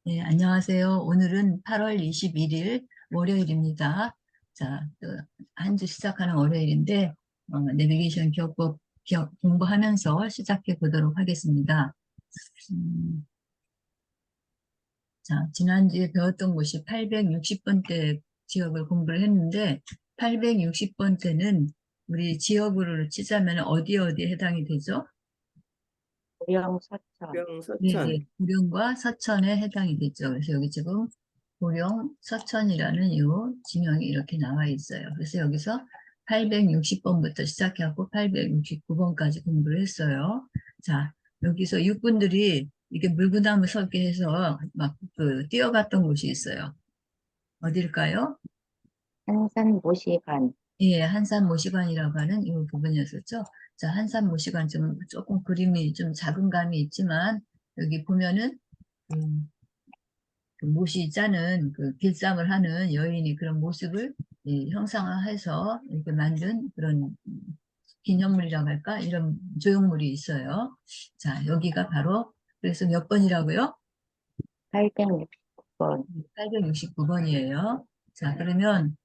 네, 안녕하세요. 오늘은 8월 21일 월요일입니다. 자, 한 주 시작하는 월요일인데, 내비게이션 기억법 공부하면서 시작해 보도록 하겠습니다. 음, 자, 지난주에 배웠던 곳이 860번째 지역을 공부를 했는데, 860번째는 우리 지역으로 치자면 어디에 해당이 되죠? 고령 서천. 명 네, 서천. 네. 고령과 서천에 해당이 되죠. 그래서 여기 지금 고령, 서천이라는 이 지명이 이렇게 나와 있어요. 그래서 여기서 860번부터 시작해갖고 869번까지 공부를 했어요. 자, 여기서 육군들이 이게 물구나무 서게 해서 막 그 뛰어갔던 곳이 있어요. 어딜까요? 한산 모시관. 예, 한산 모시관이라고 하는 이 부분이었었죠. 자, 한산 모시관 조금 그림이 좀 작은 감이 있지만 여기 보면은 그 못이 짜는 그 길쌈을 하는 여인이 그런 모습을 형상화해서 이렇게 만든 그런 기념물이라고 할까? 이런 조형물이 있어요. 자, 여기가 바로 그래서 몇 번이라고요? 869번. 869번이에요. 자, 그러면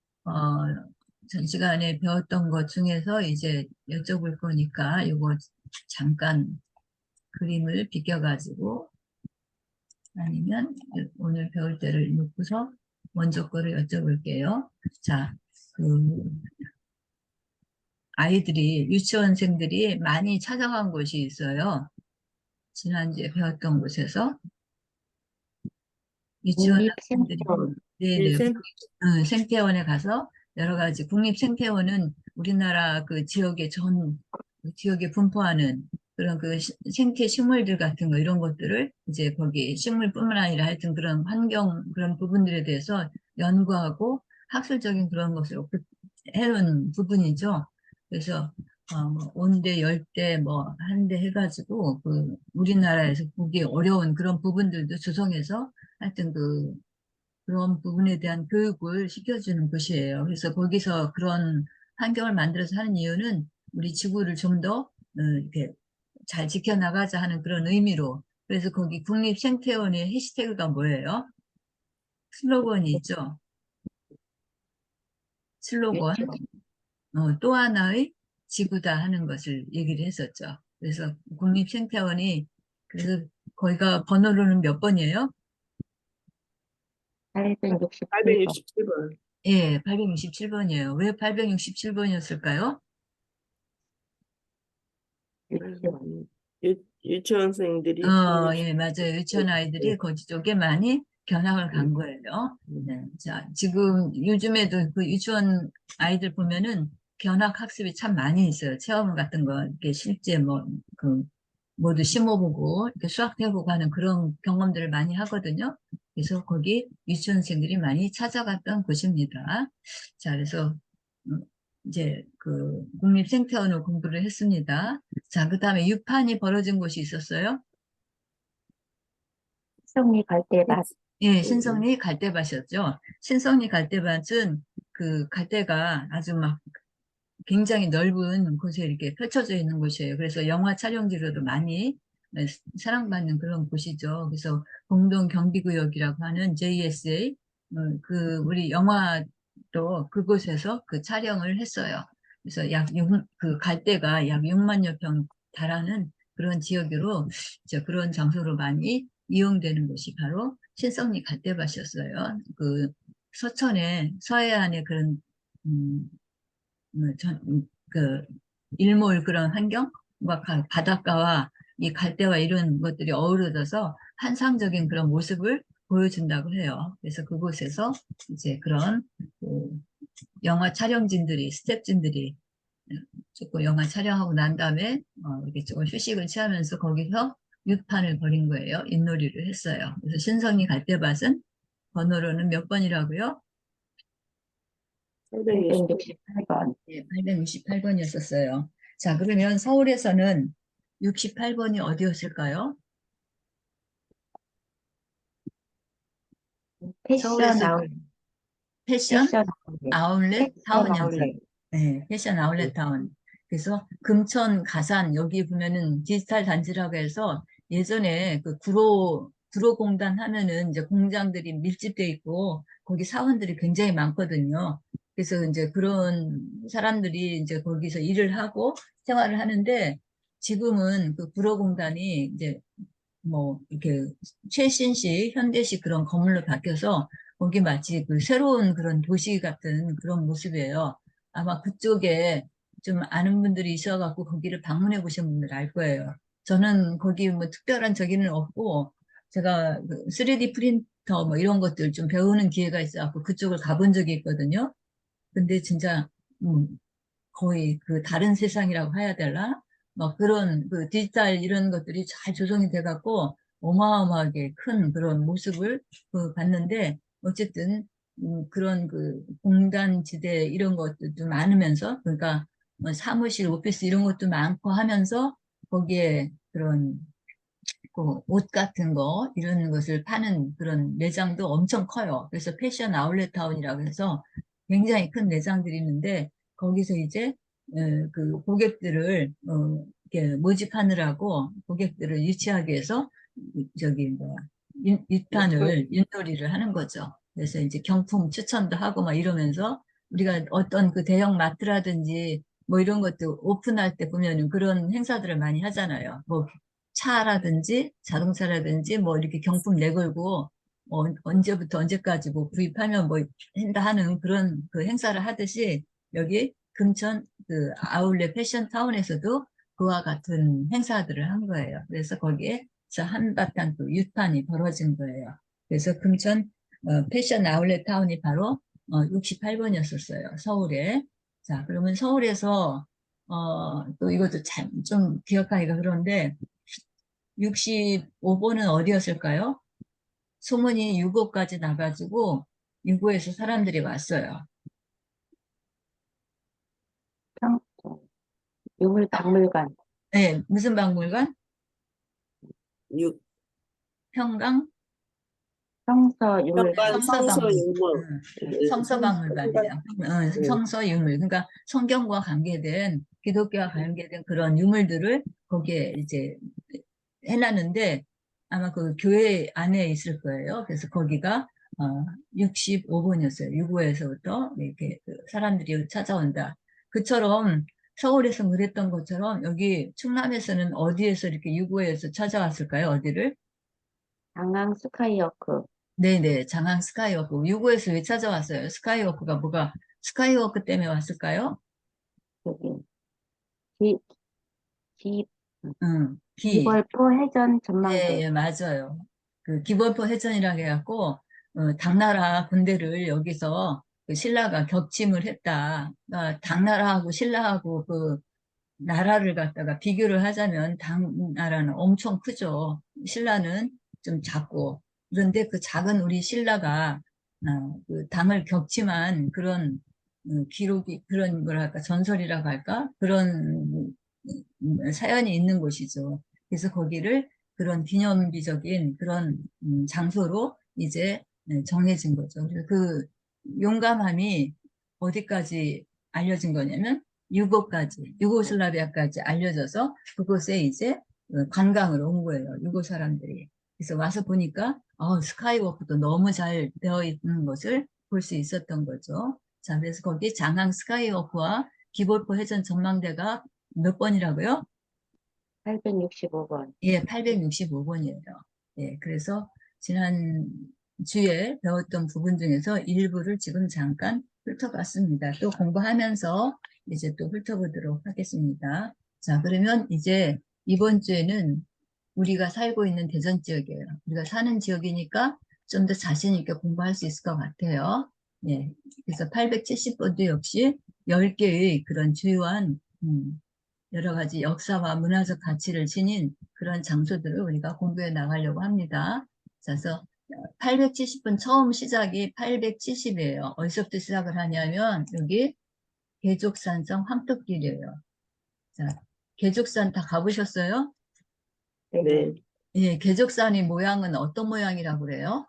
전 시간에 배웠던 것 중에서 이제 여쭤볼 거니까 이거 잠깐 그림을 비껴가지고 아니면 오늘 배울 때를 놓고서 먼저 거를 여쭤볼게요. 자, 그 아이들이, 유치원생들이 많이 찾아간 곳이 있어요. 지난주에 배웠던 곳에서 유치원 학생들이, 국립생태원. 네네, 일생 생태원에 가서 여러 가지, 국립생태원은 우리나라 그 지역의 그 지역에 분포하는 그런 그 생태 식물들 같은 거, 이런 것들을 이제 거기 식물뿐만 아니라 하여튼 그런 환경, 그런 부분들에 대해서 연구하고 학술적인 그런 것을 해놓은 부분이죠. 그래서 뭐 온대, 열대, 뭐, 한대 해가지고, 우리나라에서 보기 어려운 그런 부분들도 조성해서 하여튼 그런 부분에 대한 교육을 시켜주는 곳이에요. 그래서 거기서 그런 환경을 만들어서 하는 이유는 우리 지구를 좀 더 이렇게 잘 지켜나가자 하는 그런 의미로. 그래서 거기 국립생태원의 해시태그가 뭐예요? 슬로건이 있죠. 슬로건, 유치원. 또 하나의 지구다 하는 것을 얘기를 했었죠. 그래서 국립생태원이, 그래서 거기가 번호로는 몇 번이에요? 867번. 867번. 예, 867번이에요. 왜 867번이었을까요? 유치원. 유치원생들이 국립 예, 맞아요. 유치원 아이들이 거기 쪽에 많이 견학을 간 거예요. 네. 자, 지금 요즘에도 그 유치원 아이들 보면은 견학 학습이 참 많이 있어요. 체험 같은 거, 이렇게 실제 모두 심어보고, 이렇게 수학해보고 하는 그런 경험들을 많이 하거든요. 그래서 거기 유치원생들이 많이 찾아갔던 곳입니다. 자, 그래서, 음, 이제 국립생태원을 공부를 했습니다. 자, 그 다음에 유판이 벌어진 곳이 있었어요. 성리 갈대밭. 예, 신성리 갈대밭이었죠. 신성리 갈대밭은 그 갈대가 아주 막 굉장히 넓은 곳에 이렇게 펼쳐져 있는 곳이에요. 그래서 영화 촬영지로도 많이 사랑받는 그런 곳이죠. 그래서 공동경비구역이라고 하는 JSA, 우리 영화도 그곳에서 그 촬영을 했어요. 그래서 그 갈대가 약 6만여 평 달하는 그런 지역으로 이제 그런 장소로 많이 이용되는 곳이 바로 신성리 갈대밭이었어요. 그 서천에 서해안에 그런 음, 그 일몰 그런 환경과 바닷가와 이 갈대와 이런 것들이 어우러져서 환상적인 그런 모습을 보여준다고 해요. 그래서 그곳에서 이제 그런 그 영화 촬영진들이, 스태프진들이 조금 영화 촬영하고 난 다음에 이렇게 조금 휴식을 취하면서 거기서 육판을 벌인 거예요. 윷놀이를 했어요. 그래서 신성리 갈대밭은 번호로는 몇 번이라고요? 867번. 868번. 예, 868번이었었어요. 자, 그러면 서울에서는 68번이 어디였을까요? 패션 서울에서 아웃. 패션 패션 아웃렛. 아울렛 패션 타운이었어요. 아웃렛. 네, 패션 아울렛 타운. 그래서 금천, 가산, 여기 보면은 디지털 단지라고 해서 예전에 그 구로 구로공단 하면은 이제 공장들이 밀집돼 있고 거기 사원들이 굉장히 많거든요. 그래서 이제 그런 사람들이 이제 거기서 일을 하고 생활을 하는데 지금은 그 구로공단이 이제 뭐 이렇게 최신식, 현대식 그런 건물로 바뀌어서 거기 마치 그 새로운 그런 도시 같은 그런 모습이에요. 아마 그쪽에 좀 아는 분들이 있어갖고 거기를 방문해 보신 분들 알 거예요. 저는 거기 뭐 특별한 저기는 없고 제가 그 3D 프린터 뭐 이런 것들 좀 배우는 기회가 있어갖고 그쪽을 가본 적이 있거든요. 근데 진짜 음, 거의 그 다른 세상이라고 해야 되나? 막 그런 그 디지털 이런 것들이 잘 조성이 돼갖고 어마어마하게 큰 그런 모습을 그 봤는데 어쨌든 그런 그 공단지대 이런 것도 많으면서 그러니까 뭐 사무실, 오피스 이런 것도 많고 하면서 거기에 그런 그 옷 같은 거 이런 것을 파는 그런 매장도 엄청 커요. 그래서 패션 아울렛타운이라고 해서 굉장히 큰 매장들이 있는데 거기서 이제 그 고객들을 이렇게 모집하느라고 고객들을 유치하기 위해서 저기 뭐 유탄을 윷놀이를 하는 거죠. 그래서 이제 경품 추천도 하고 막 이러면서 우리가 어떤 그 대형 마트라든지 뭐 이런 것도 오픈할 때 보면은 그런 행사들을 많이 하잖아요. 뭐 차라든지 자동차라든지 뭐 이렇게 경품 내걸고 언제부터 언제까지 뭐 구입하면 뭐 한다 하는 그런 그 행사를 하듯이 여기 금천 그 아울렛 패션 타운에서도 그와 같은 행사들을 한 거예요. 그래서 거기에서 한바탕 그 유탄이 벌어진 거예요. 그래서 금천 패션 아울렛 타운이 바로 68번이었었어요. 서울에. 자, 그러면 서울에서 또 이것도 참 좀 기억하기가 그런데 65번은 어디였을까요? 소문이 6호까지 나가지고 6호에서 사람들이 왔어요. 평, 유물박물관, 네, 무슨 박물관? 육, 평강? 성서 유물, 현관 성서 성서박물, 유물. 응, 네, 성서박물관이에요. 네. 성서 유물. 그러니까 성경과 관계된, 기독교와 관계된 그런 유물들을 거기에 이제 해놨는데 아마 그 교회 안에 있을 거예요. 그래서 거기가 65번이었어요. 6호에서부터 이렇게 그 사람들이 찾아온다. 그처럼 서울에서 그랬던 것처럼 여기 충남에서는 어디에서 이렇게 6호에서 찾아왔을까요? 어디를? 장항 스카이워크, 네네, 장항 스카이워크. 6호에서 왜 찾아왔어요? 스카이워크가 뭐가 스카이워크 때문에 왔을까요? 여기, 기, 기, 응, 기벌포 해전 예, 전망대, 예, 맞아요. 그 기벌포 해전이라고 해갖고 당나라 군대를 여기서 그 신라가 격침을 했다. 그러니까 당나라하고 신라하고 그 나라를 갖다가 비교를 하자면 당나라는 엄청 크죠. 신라는 좀 작고 그런데 그 작은 우리 신라가 그 당을 격침한 그런 기록이 그런 뭐랄까 전설이라고 할까 그런 사연이 있는 곳이죠. 그래서 거기를 그런 기념비적인 그런 장소로 이제 정해진 거죠. 그래서 그 용감함이 어디까지 알려진 거냐면 유고슬라비아까지 알려져서 그곳에 이제 관광을 온 거예요. 유고 사람들이. 그래서 와서 보니까 스카이워크도 너무 잘 되어 있는 것을 볼 수 있었던 거죠. 자, 그래서 거기 장항 스카이워크와 기볼포 해전 전망대가 몇 번이라고요? 865번. 예, 865번이에요. 예, 그래서 지난 주에 배웠던 부분 중에서 일부를 지금 잠깐 훑어봤습니다. 또 공부하면서 이제 또 훑어보도록 하겠습니다. 자, 그러면 이제 이번 주에는 우리가 살고 있는 대전 지역이에요. 우리가 사는 지역이니까 좀 더 자신 있게 공부할 수 있을 것 같아요. 예, 그래서 870번도 역시 10개의 그런 주요한 여러 가지 역사와 문화적 가치를 지닌 그런 장소들을 우리가 공부해 나가려고 합니다. 그래서 870분 처음 시작이 870이에요. 어디서부터 시작을 하냐면 여기 계족산성 황토길이에요. 자, 계족산 다 가보셨어요? 네, 네. 예, 계족산의 모양은 어떤 모양이라고 그래요?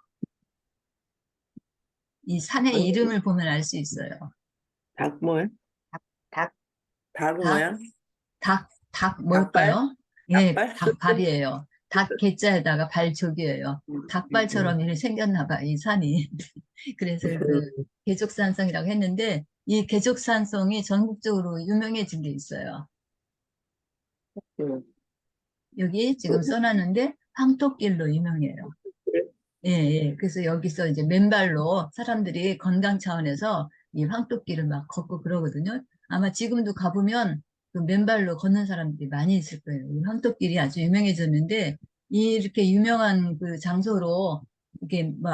이 산의 아니, 이름을 보면 알 수 있어요. 닭 뭐야? 닭, 닭 닭, 뭐야? 닭 닭발? 뭘까요? 예, 닭발? 닭발이에요. 닭 개자에다가 발족이에요. 닭발처럼 이렇게 생겼나 봐, 이 산이. 그래서 그 계족산성이라고 했는데 이 계족산성이 전국적으로 유명해진 게 있어요. 음, 여기 지금 써놨는데 황토길로 유명해요. 예, 예. 그래서 여기서 이제 맨발로 사람들이 건강 차원에서 이 황토길을 막 걷고 그러거든요. 아마 지금도 가보면 그 맨발로 걷는 사람들이 많이 있을 거예요. 이 황토길이 아주 유명해졌는데 이렇게 유명한 그 장소로 이게 뭐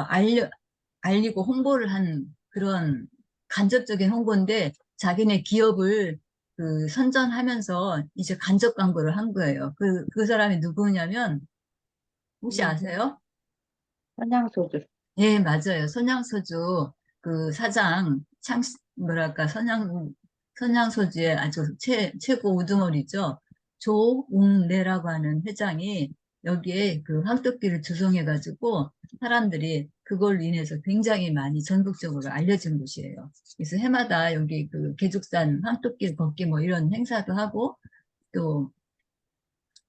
알리고 홍보를 한 그런 간접적인 홍보인데 자기네 기업을 그 선전하면서 이제 간접 광고를 한 거예요. 그 사람이 누구냐면 혹시 아세요? 선양소주. 예, 맞아요. 선양소주 그 사장 뭐랄까 선양소주의 아주 최고 우두머리죠. 조웅래라고 하는 회장이 여기에 그 황토끼를 조성해가지고 사람들이 그걸로 인해서 굉장히 많이 전국적으로 알려진 곳이에요. 그래서 해마다 여기 그 계족산 황토길 걷기 뭐 이런 행사도 하고 또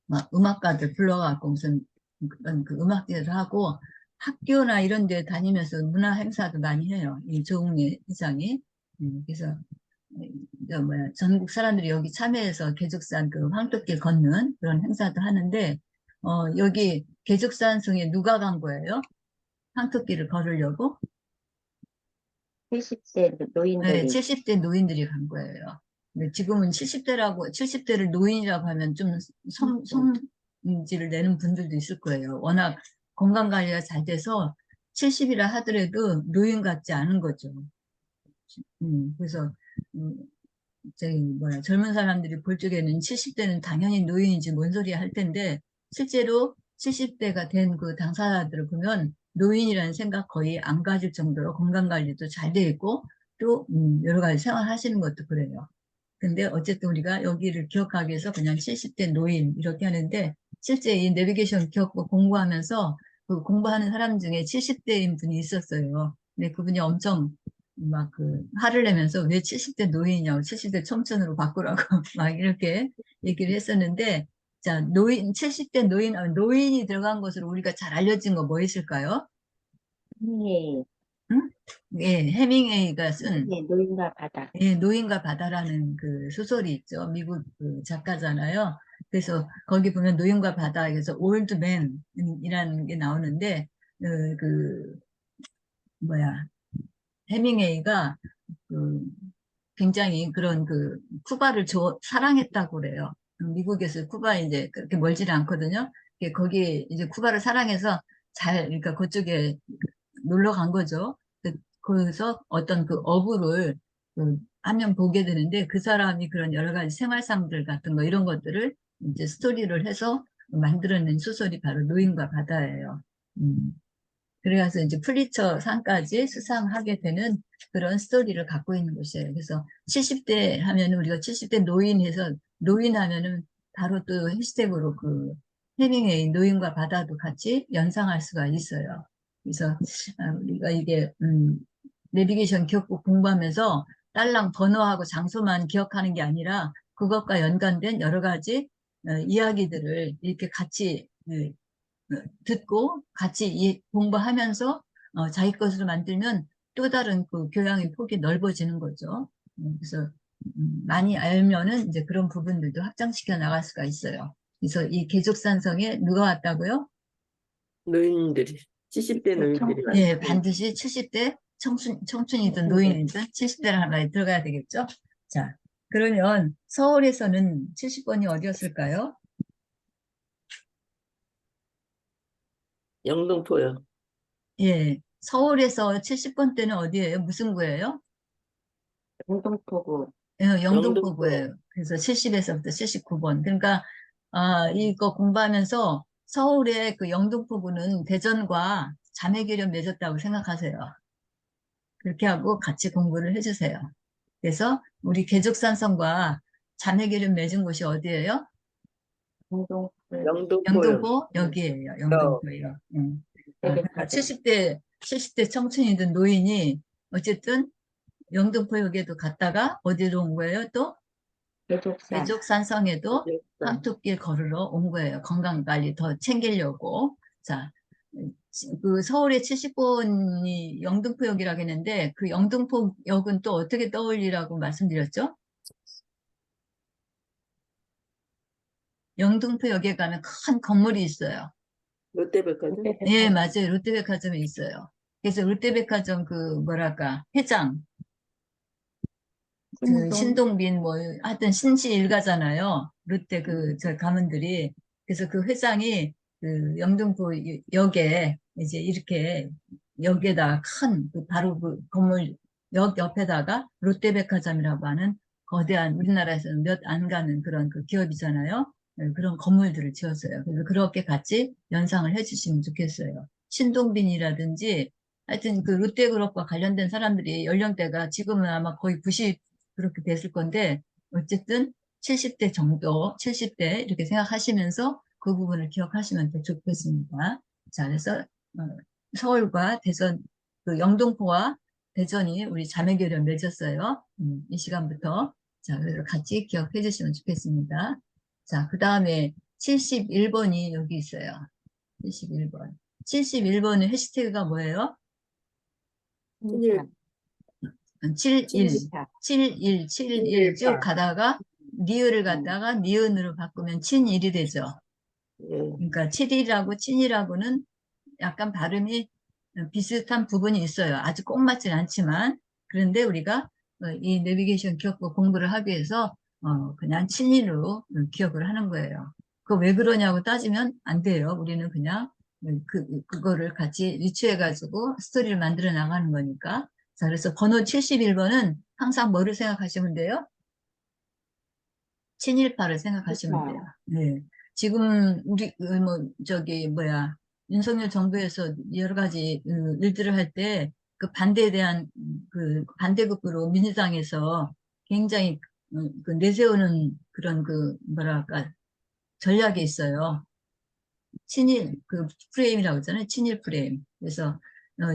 막 음악가들 불러갖고 무슨 그런 그 음악회를 하고 학교나 이런 데 다니면서 문화 행사도 많이 해요. 이 조웅래 회장이. 그래서 전국 사람들이 여기 참여해서 계족산 그 황토길 걷는 그런 행사도 하는데 여기 계족산 성에 누가 간 거예요? 황토길을 걸으려고? 70대 네, 노인들이 70대 노인들이 간 거예요. 근데 지금은 70대를 노인이라고 하면 좀 성지를 내는 분들도 있을 거예요. 워낙 건강 관리가 잘 돼서 70이라 하더라도 노인 같지 않은 거죠. 그래서 음, 저기 뭐야 젊은 사람들이 볼 적에는 70대는 당연히 노인이지 뭔 소리야 할 텐데 실제로 70대가 된 그 당사자들을 보면 노인이라는 생각 거의 안 가질 정도로 건강 관리도 잘 돼 있고 또 여러 가지 생활하시는 것도 그래요. 근데 어쨌든 우리가 여기를 기억하기 위해서 그냥 70대 노인 이렇게 하는데 실제 이 내비게이션 기억 공부하면서 그 공부하는 사람 중에 70대인 분이 있었어요. 근데 그분이 엄청 막 그 화를 내면서 왜 70대 노인이냐고 70대 청춘으로 바꾸라고 막 이렇게 얘기를 했었는데 자, 70대 노인이 들어간 것으로 우리가 잘 알려진 거 뭐 있을까요? 예, 응? 예, 해밍웨이가 쓴 예, 노인과 바다. 예, 노인과 바다라는 그 소설이 있죠. 미국 그 작가잖아요. 그래서 거기 보면 노인과 바다에서 올드맨이라는 게 나오는데 그 뭐야 해밍웨이가 그 굉장히 그런 그 쿠바를 사랑했다고 그래요. 미국에서 쿠바 이제 그렇게 멀지는 않거든요. 거기 이제 쿠바를 사랑해서 그러니까 그쪽에 놀러 간 거죠. 거기서 어떤 그 어부를 한 명 보게 되는데 그 사람이 그런 여러 가지 생활상들 같은 거 이런 것들을 이제 스토리를 해서 만들어낸 소설이 바로 노인과 바다예요. 음. 그래서 이제 플리처 상까지 수상하게 되는 그런 스토리를 갖고 있는 곳이에요. 그래서 70대 하면 우리가 70대 노인해서 노인 하면은 바로 또 해시태그로 그 해밍웨이 노인과 바다도 같이 연상할 수가 있어요. 그래서 우리가 이게 내비게이션 기억법 공부하면서 딸랑 번호하고 장소만 기억하는 게 아니라 그것과 연관된 여러 가지 이야기들을 이렇게 같이 듣고 같이 공부하면서 자기 것으로 만들면 또 다른 그 교양의 폭이 넓어지는 거죠. 그래서 많이 알면은 이제 그런 부분들도 확장시켜 나갈 수가 있어요. 그래서 이 계족산성에 누가 왔다고요? 노인들이 70대 노인들이 예, 많죠. 반드시 70대 청춘이든 노인이든 70대를 하나에 들어가야 되겠죠? 자, 그러면 서울에서는 70번이 어디였을까요? 영등포요. 예, 서울에서 70번 대는 어디예요? 무슨 구예요? 공동포구. 영등포구예요. 영등포. 그래서 70에서부터 79번. 그러니까 이거 공부하면서 서울의 그 영등포구는 대전과 자매교련 맺었다고 생각하세요. 그렇게 하고 같이 공부를 해주세요. 그래서 우리 계족산성과 자매교련 맺은 곳이 어디예요? 공동포. 영등포요. 영등포 여기에요. 어, 영등포예요. 되게 그러니까 다들 70대 청춘이든 노인이 어쨌든 영등포역에도 갔다가 어디로 온 거예요? 또 대족산. 대족산성에도 네. 황토길 걸으러 온 거예요. 건강관리 더 챙기려고. 자, 그 서울의 70번이 영등포역이라고 했는데 그 영등포역은 또 어떻게 떠올리라고 말씀드렸죠? 영등포역에 가면 큰 건물이 있어요. 롯데백화점? 예, 맞아요. 롯데백화점에 있어요. 그래서 롯데백화점 그 뭐랄까 회장 그 신동빈 뭐 하여튼 신씨 일가잖아요. 롯데 그 저 가문들이. 그래서 그 회장이 그 영등포 역에 이제 이렇게 역에다가 큰그 바로 그 건물 역 옆에다가 롯데백화점이라고 하는 거대한 우리나라에서는 몇 안 가는 그런 그 기업이잖아요. 네, 그런 건물들을 지었어요. 그래서 그렇게 같이 연상을 해주시면 좋겠어요. 신동빈이라든지 하여튼 그 롯데그룹과 관련된 사람들이 연령대가 지금은 아마 거의 90 그렇게 됐을 건데 어쨌든 70대 정도, 70대 이렇게 생각하시면서 그 부분을 기억하시면 더 좋겠습니다. 자, 그래서 서울과 대전, 그 영등포와 대전이 우리 자매교를 맺었어요. 이 시간부터. 자, 그래서 같이 기억해 주시면 좋겠습니다. 자, 그 다음에 71번이 여기 있어요. 71번. 71번의 해시태그가 뭐예요? 친일, 71, 친일파. 71, 71 쭉 가다가 니을을 갖다가 니은으로 바꾸면 친일이 되죠. 예. 그러니까 7일하고 친일하고는 약간 발음이 비슷한 부분이 있어요. 아주 꼭 맞진 않지만 그런데 우리가 이 내비게이션 기억법 공부를 하기 위해서 그냥 친일로 기억을 하는 거예요. 그거 왜 그러냐고 따지면 안 돼요. 우리는 그냥 그거를 같이 유추해가지고 스토리를 만들어 나가는 거니까. 자, 그래서 번호 71번은 항상 뭐를 생각하시면 돼요? 친일파를 생각하시면 돼요. 네. 지금 우리 뭐 저기 뭐야 윤석열 정부에서 여러 가지 일들을 할 때 그 반대에 대한 그 반대급부로 민주당에서 굉장히 그 내세우는 그런 그 뭐랄까 전략이 있어요. 친일 그 프레임이라고 하잖아요. 친일 프레임. 그래서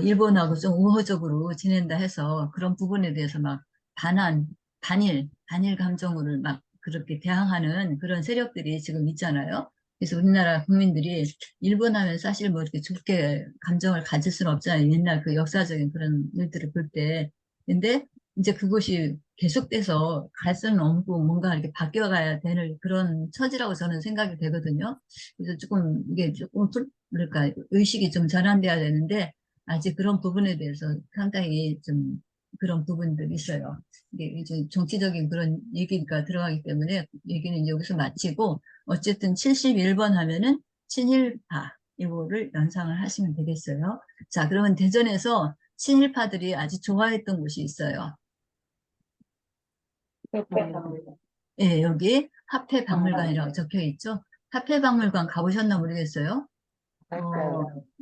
일본하고 좀 우호적으로 지낸다 해서 그런 부분에 대해서 막 반한 반일 감정을 막 그렇게 대항하는 그런 세력들이 지금 있잖아요. 그래서 우리나라 국민들이 일본 하면 사실 뭐 이렇게 좋게 감정을 가질 수는 없잖아요. 옛날 그 역사적인 그런 일들을 볼 때. 근데 이제 그것이 계속돼서 갈 수는 없고 뭔가 이렇게 바뀌어가야 되는 그런 처지라고 저는 생각이 되거든요. 그래서 조금 이게 조금 그러니까 의식이 좀 전환돼야 되는데 아직 그런 부분에 대해서 상당히 좀 그런 부분들이 있어요. 이게 이제 정치적인 그런 얘기가 들어가기 때문에 얘기는 여기서 마치고 어쨌든 71번 하면은 친일파 이거를 연상을 하시면 되겠어요. 자, 그러면 대전에서 친일파들이 아주 좋아했던 곳이 있어요. 예, 여기 화폐박물관이라고 적혀 있죠. 화폐박물관 가보셨나 모르겠어요.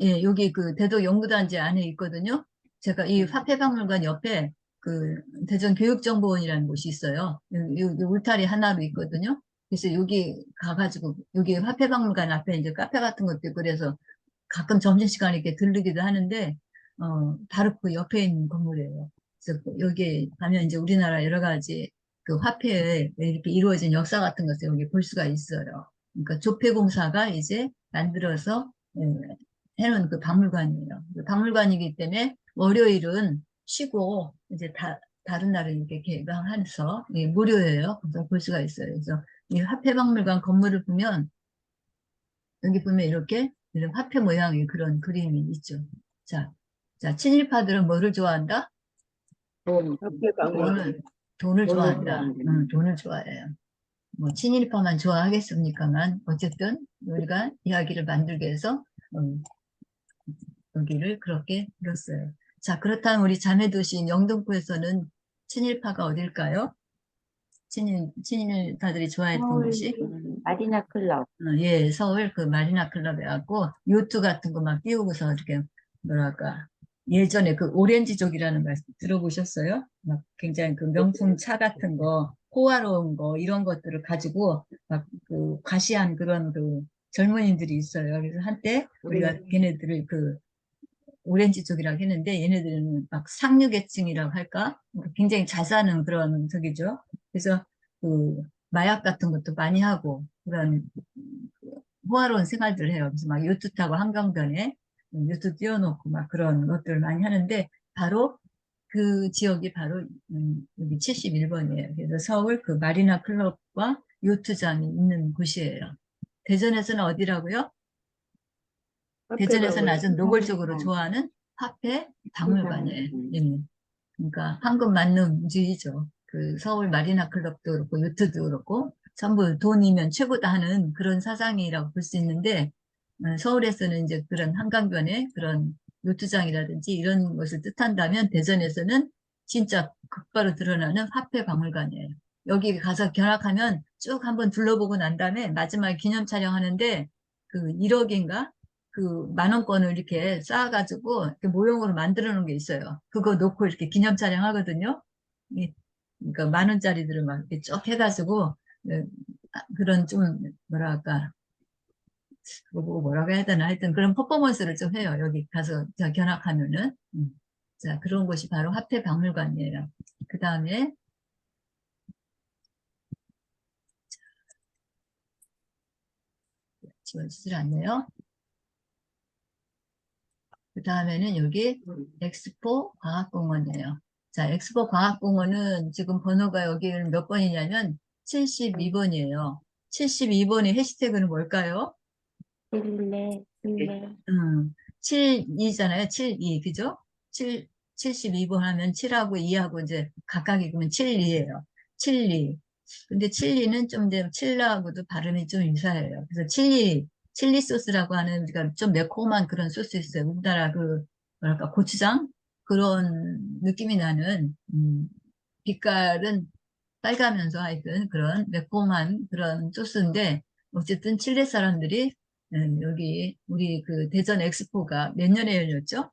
예, 여기 그 대덕 연구단지 안에 있거든요. 제가 이 화폐박물관 옆에 그 대전교육정보원이라는 곳이 있어요. 여기 울타리 하나로 있거든요. 그래서 여기 가가지고 여기 화폐박물관 앞에 이제 카페 같은 것도 있고 그래서 가끔 점심시간에 이렇게 들르기도 하는데 바로 그 옆에 있는 건물이에요. 그래서 여기 가면 이제 우리나라 여러 가지 그 화폐에 이렇게 이루어진 역사 같은 것을 여기 볼 수가 있어요. 그러니까 조폐공사가 이제 만들어서 해놓은 그 박물관이에요. 그 박물관이기 때문에 월요일은 쉬고 이제 다른 날은 이렇게 개방해서 무료예요. 그래서 볼 수가 있어요. 그래서 이 화폐박물관 건물을 보면 여기 보면 이렇게 이런 화폐 모양의 그런 그림이 있죠. 자, 자, 친일파들은 뭐를 좋아한다? 화폐박물관. 돈을 좋아한다. 좋아한다. 돈을 좋아해요. 뭐 친일파만 좋아하겠습니까만 어쨌든 우리가 이야기를 만들기 위해서 여기를 그렇게 들었어요. 자, 그렇다면 우리 자매도시인 영등포에서는 친일파가 어딜까요? 친일파들이 좋아했던 서울 곳이? 마리나 클럽. 예, 서울 그 마리나 클럽에 갖고 요트 같은 거 막 띄우고서 이렇게 뭐랄까 예전에 그 오렌지족이라는 말 들어보셨어요? 막 굉장히 그 명품 차 같은 거 호화로운 거 이런 것들을 가지고 막 그 과시한 그런 그 젊은이들이 있어요. 그래서 한때 우리가 걔네들을 그 오렌지족이라고 했는데 얘네들은 막 상류계층이라고 할까? 굉장히 잘 사는 그런 저기죠. 그래서 그 마약 같은 것도 많이 하고 그런 호화로운 생활들을 해요. 그래서 막 요트 타고 한강변에 요트 띄워놓고 막 그런 것들을 많이 하는데 바로 그 지역이 바로 여기 71번이에요. 그래서 서울 그 마리나 클럽과 요트장이 있는 곳이에요. 대전에서는 어디라고요? 대전에서는 아주 화폐박물관. 노골적으로 좋아하는 화폐 박물관이에요. 예. 그러니까 황금 만능주의죠. 그 서울 마리나 클럽도 그렇고 요트도 그렇고 전부 돈이면 최고다 하는 그런 사상이라고 볼 수 있는데 서울에서는 이제 그런 한강변에 그런 요트장이라든지 이런 것을 뜻한다면 대전에서는 진짜 극바로 드러나는 화폐 박물관이에요. 여기 가서 견학하면 쭉 한번 둘러보고 난 다음에 마지막에 기념 촬영하는데 그 1억인가 그 만원권을 이렇게 쌓아가지고 이렇게 모형으로 만들어 놓은 게 있어요. 그거 놓고 이렇게 기념 촬영하거든요. 그러니까 10,000원짜리들을 막 이렇게 쭉 해가지고 그런 좀 뭐랄까 그거 보고 뭐라고 해야 되나 하여튼 그런 퍼포먼스를 좀 해요. 여기 가서 견학하면은. 자, 그런 곳이 바로 화폐박물관이에요. 그 다음에 지워지질 않네요. 그 다음에는 여기 엑스포 과학공원이에요. 자, 엑스포 과학공원은 지금 번호가 여기 몇 번이냐면 72번이에요. 72번의 해시태그는 뭘까요? 실내. 72잖아요. 72, 그죠? 72번 하면 7하고 2하고 이제 각각이 그러면 72예요. 72. 근데 칠리는 좀 이제 칠라하고도 발음이 좀 유사해요. 그래서 칠리 소스라고 하는 우리가 좀 매콤한 그런 소스 있어요. 우리나라 그 뭐랄까 고추장 그런 느낌이 나는 빛깔은 빨가면서 하여튼 그런 매콤한 그런 소스인데 어쨌든 칠레 사람들이 여기 우리 그 대전 엑스포가 몇 년에 열렸죠?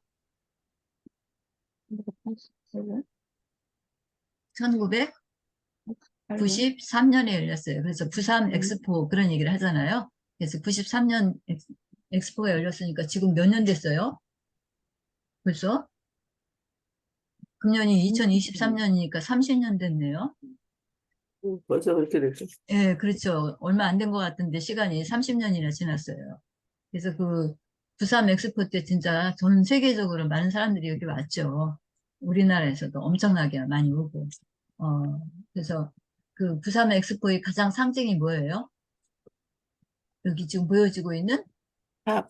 1993년에 열렸어요. 그래서 부산 엑스포 그런 얘기를 하잖아요. 그래서 93년 엑스포가 열렸으니까 지금 몇 년 됐어요? 벌써? 금년이 2023년이니까 30년 됐네요. 벌써 그렇게 됐죠. 예, 그렇죠. 얼마 안 된 것 같은데 시간이 30년이나 지났어요. 그래서 그 부산 엑스포 때 진짜 전 세계적으로 많은 사람들이 여기 왔죠. 우리나라에서도 엄청나게 많이 오고. 그래서 그 부산 엑스포의 가장 상징이 뭐예요? 여기 지금 보여지고 있는 탑.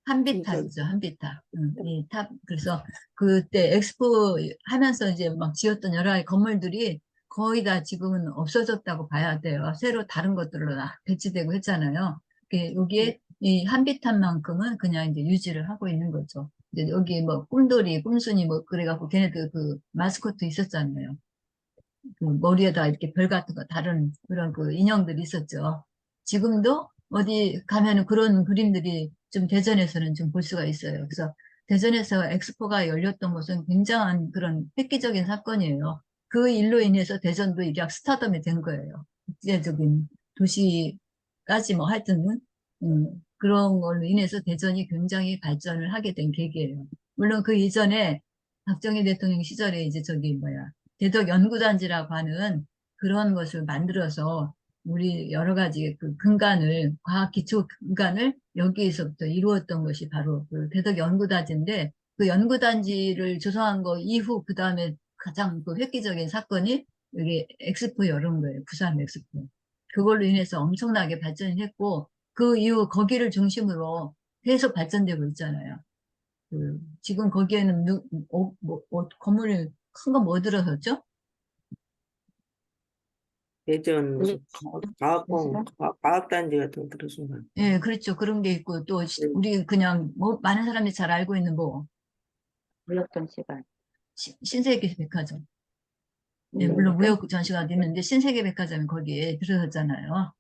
한비탑이죠, 한비탑. 이 탑. 그래서 그때 엑스포 하면서 이제 막 지었던 여러 가지 건물들이 거의 다 지금은 없어졌다고 봐야 돼요. 새로 다른 것들로 다 배치되고 했잖아요. 여기에 이 한비탑만큼은 그냥 이제 유지를 하고 있는 거죠. 이제 여기 뭐 꿈돌이, 꿈순이 뭐 그래갖고 걔네들 그 마스코트 있었잖아요. 그 머리에다 이렇게 별 같은 거 다른 그런 그 인형들이 있었죠. 지금도 어디 가면은 그런 그림들이 좀 대전에서는 좀 볼 수가 있어요. 그래서 대전에서 엑스포가 열렸던 것은 굉장한 그런 획기적인 사건이에요. 그 일로 인해서 대전도 이게 스타덤이 된 거예요. 국제적인 도시까지 뭐 하여튼 그런 걸로 인해서 대전이 굉장히 발전을 하게 된 계기예요. 물론 그 이전에 박정희 대통령 시절에 이제 저기 뭐야 대덕연구단지라고 하는 그런 것을 만들어서 우리 여러 가지 그 근간을, 과학 기초 근간을 여기에서부터 이루었던 것이 바로 그 대덕연구단지인데 그 연구단지를 조성한 거 이후 그 다음에 가장 그 획기적인 사건이 여기 엑스포 열은 거예요. 부산 엑스포. 그걸로 인해서 엄청나게 발전이 했고 그 이후 거기를 중심으로 계속 발전되고 있잖아요. 지금 거기에는 건물을 큰 거 뭐 들어섰죠? 대전 무슨 과학단지 같은 거 들으신 거. 예, 그렇죠. 그런 게 있고 또 우리 그냥 뭐 많은 사람들이 잘 알고 있는 뭐 몰랐던 시간. 신세계 백화점. 예, 물론 무역 전시관도 있는데 신세계 백화점이 거기에 들어섰잖아요.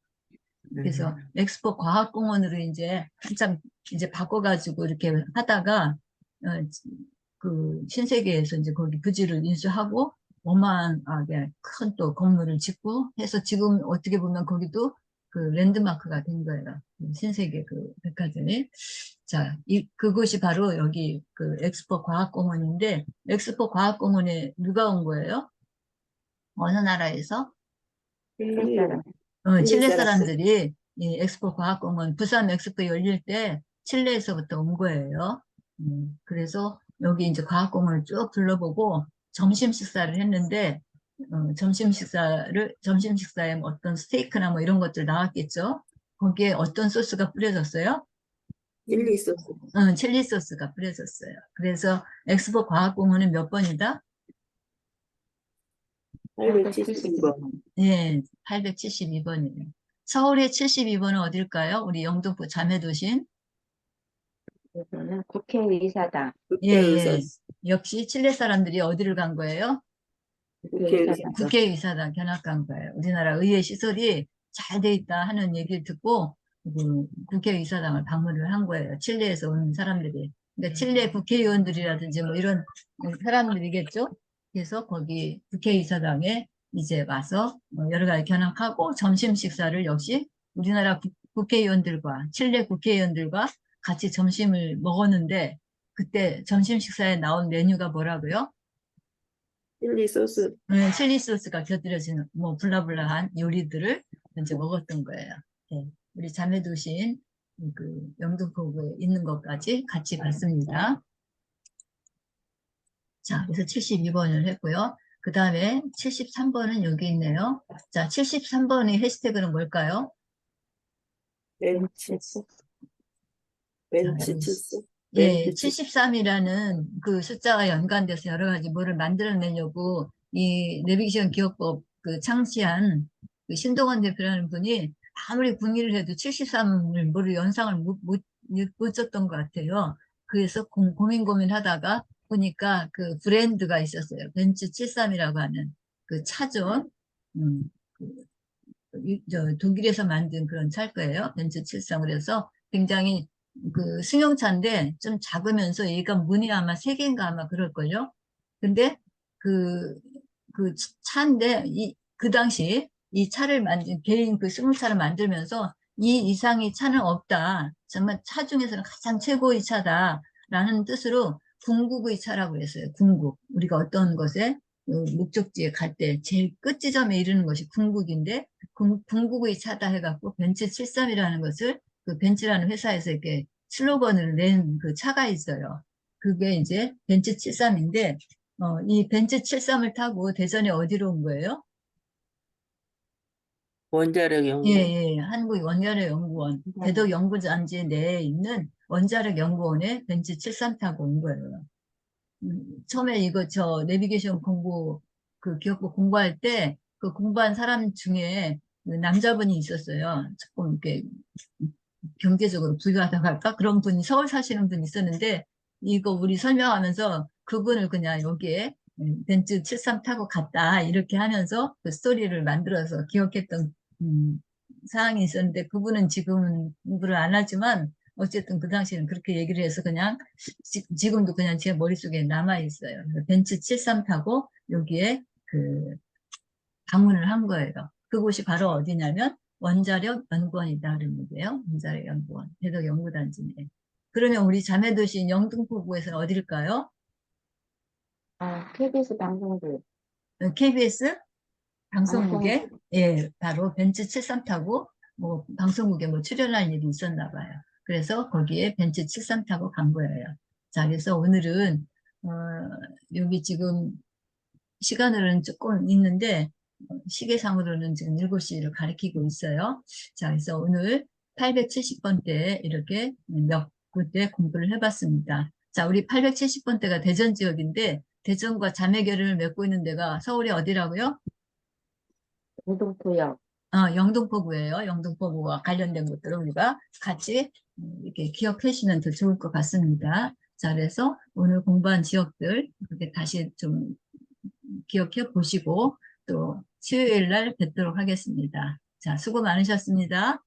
그래서 엑스포 과학공원으로 이제 한참 이제 바꿔가지고 이렇게 하다가 그 신세계에서 이제 거기 부지를 인수하고 어마어마하게 큰 또 건물을 짓고 해서 지금 어떻게 보면 거기도 그 랜드마크가 된 거예요. 신세계 그 백화점이. 자, 그곳이 바로 여기 그 엑스포 과학공원인데 엑스포 과학공원에 누가 온 거예요? 어느 나라에서? 실내 사람. 칠레 사람들. 사람들이 이 엑스포 과학공원, 부산 엑스포 열릴 때 칠레에서부터 온 거예요. 그래서 여기 이제 과학공원을 쭉 둘러보고 점심 식사를 했는데, 점심 식사에 뭐 어떤 스테이크나 뭐 이런 것들 나왔겠죠? 거기에 어떤 소스가 뿌려졌어요? 칠리 소스. 칠리 소스가 뿌려졌어요. 그래서 엑스포 과학공원은 몇 번이다? 872번. 예, 872번이에요. 서울의 72번은 어딜까요? 우리 영등포 자매도신. 그래서는 국회의사당, 예, 예. 국회의사. 역시 칠레 사람들이 어디를 간 거예요? 국회의사. 국회의사당 견학 간 거예요. 우리나라 의회 시설이 잘 돼 있다 하는 얘기를 듣고 국회의사당을 방문을 한 거예요. 칠레에서 온 사람들이. 그러니까 칠레 국회의원들이라든지 뭐 이런 사람들이겠죠. 그래서 거기 국회의사당에 이제 와서 여러 가지 견학하고 점심 식사를 역시 우리나라 국회의원들과 칠레 국회의원들과 같이 점심을 먹었는데 그때 점심 식사에 나온 메뉴가 뭐라고요? 칠리 소스. 칠리 소스가 곁들여진 뭐 블라블라한 요리들을 이제 먹었던 거예요. 예, 우리 자매도신 그 영등포구에 있는 것까지 같이 봤습니다. 자, 그래서 72번을 했고요. 그 다음에 73번은 여기 있네요. 자, 73번의 해시태그는 뭘까요? 벤치. 벤치 칠수. 예, 벤치 73이라는 그 숫자가 연관돼서 여러 가지 뭐를 만들어내려고 이 내비게이션 기억법 그 창시한 그 신동원 대표라는 분이 아무리 궁리를 해도 73을 뭐를 연상을 못 줬던 것 같아요. 그래서 고민하다가 보니까 그 브랜드가 있었어요. 벤츠 73이라고 하는 그 차죠. 음, 그, 독일에서 만든 그런 차일 거예요. 벤츠 73. 그래서 굉장히 그 승용차인데 좀 작으면서 얘가 문이 아마 3개인가 아마 그럴걸요. 근데 그, 그 차인데 그 당시 이 차를 개인 그 승용차를 만들면서 이 이상의 차는 없다. 정말 차 중에서는 가장 최고의 차다라는 뜻으로 궁극의 차라고 했어요. 궁극. 우리가 어떤 것에 목적지에 갈 때 제일 끝 지점에 이르는 것이 궁극인데 궁극의 차다 해갖고 벤츠 73이라는 것을 그 벤츠라는 회사에서 이렇게 슬로건을 낸 그 차가 있어요. 그게 이제 벤츠 73인데, 이 벤츠 73을 타고 대전에 어디로 온 거예요? 원자력 예, 연구원. 예, 한국 원자력 연구원, 대덕 연구단지 내에 있는 원자력 연구원에 벤츠 73 타고 온 거예요. 처음에 이거 내비게이션 그 기억부 공부할 때 그 공부한 사람 중에 그 남자분이 있었어요. 조금 이렇게 경제적으로 부유하다고 할까? 그런 분이 서울 사시는 분이 있었는데 이거 우리 설명하면서 그분을 그냥 여기에 벤츠 73 타고 갔다 이렇게 하면서 그 스토리를 만들어서 기억했던 사항이 있었는데 그분은 지금은 공부를 안 하지만 어쨌든 그 당시에는 그렇게 얘기를 해서 그냥 지금도 그냥 제 머릿속에 남아 있어요. 벤츠 73 타고 여기에 그 방문을 한 거예요. 그곳이 바로 어디냐면 원자력 연구원이다 그런 얘기예요. 원자력 연구원, 대덕 연구단지 내. 그러면 우리 자매도시 영등포구에서는 어딜까요? KBS 방송국, KBS 방송국에 방송국, 예, 바로 벤츠 73 타고 뭐 방송국에 뭐 출연할 일이 있었나 봐요. 그래서 거기에 벤츠 73 타고 간 거예요. 자, 그래서 오늘은 어, 여기 지금 시간으로는 조금 있는데 시계상으로는 지금 7시를 가리키고 있어요. 자, 그래서 오늘 870번대 이렇게 몇 군데 공부를 해봤습니다. 자, 우리 870번대가 대전 지역인데 대전과 자매결을 맺고 있는 데가 서울이 어디라고요? 영등포역, 영등포구예요. 영등포구와 관련된 것들을 우리가 같이 이렇게 기억해 주시면 더 좋을 것 같습니다. 자, 그래서 오늘 공부한 지역들 이렇게 다시 좀 기억해 보시고 또 수요일 날 뵙도록 하겠습니다. 자, 수고 많으셨습니다.